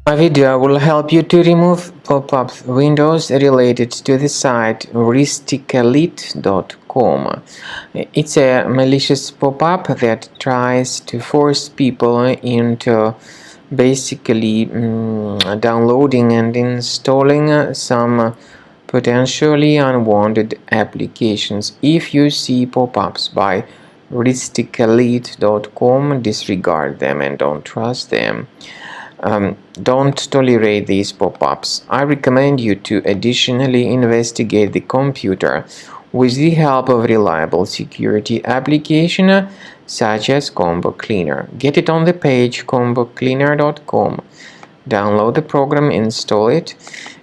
My video will help you to remove pop-up windows related to the site risticalite.com. It's a malicious pop-up that tries to force people into basically downloading and installing some potentially unwanted applications. If you see pop-ups by risticalite.com, disregard them and don't trust them. Don't tolerate these pop-ups. I recommend you to additionally investigate the computer with the help of reliable security application such as Combo Cleaner. Get it on the page combocleaner.com. Download the program, install it,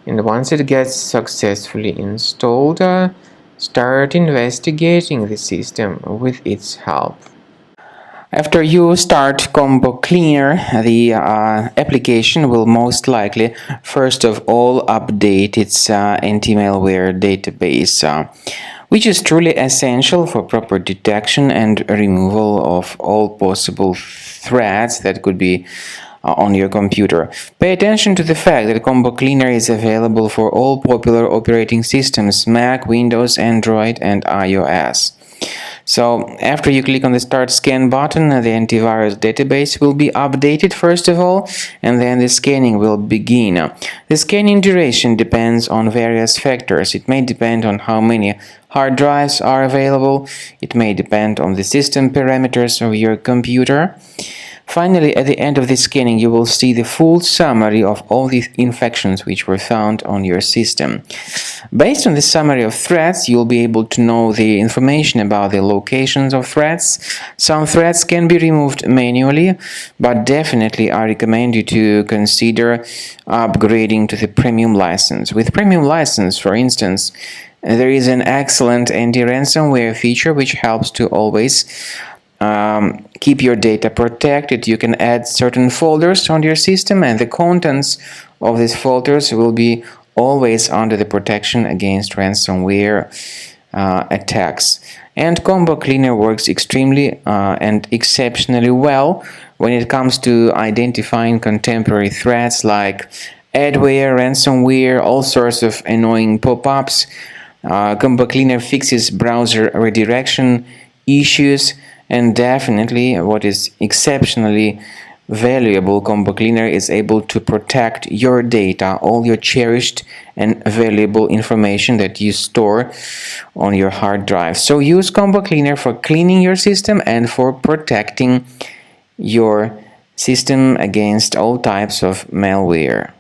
and once it gets successfully installed, start investigating the system with its help. After you start Combo Cleaner, the application will most likely first of all update its anti-malware database, which is truly essential for proper detection and removal of all possible threats that could be on your computer. Pay attention to the fact that Combo Cleaner is available for all popular operating systems: Mac, Windows, Android, and iOS. So after you click on the Start Scan button, the antivirus database will be updated first of all, and then the scanning will begin. The scanning duration depends on various factors. It may depend on how many hard drives are available. It may depend on the system parameters of your computer. Finally, at the end of the scanning, you will see the full summary of all the infections which were found on your system. Based on the summary of threats, you'll be able to know the information about the locations of threats. Some threats can be removed manually, but definitely I recommend you to consider upgrading to the premium license. With premium license, for instance, there is an excellent anti-ransomware feature which helps to always keep your data protected. You can add certain folders on your system, and the contents of these folders will be always under the protection against ransomware attacks. And Combo Cleaner works extremely and exceptionally well when it comes to identifying contemporary threats like adware, ransomware, all sorts of annoying pop-ups. Combo Cleaner fixes browser redirection issues. And definitely, what is exceptionally valuable, Combo Cleaner is able to protect your data, all your cherished and valuable information that you store on your hard drive. So use Combo Cleaner for cleaning your system and for protecting your system against all types of malware.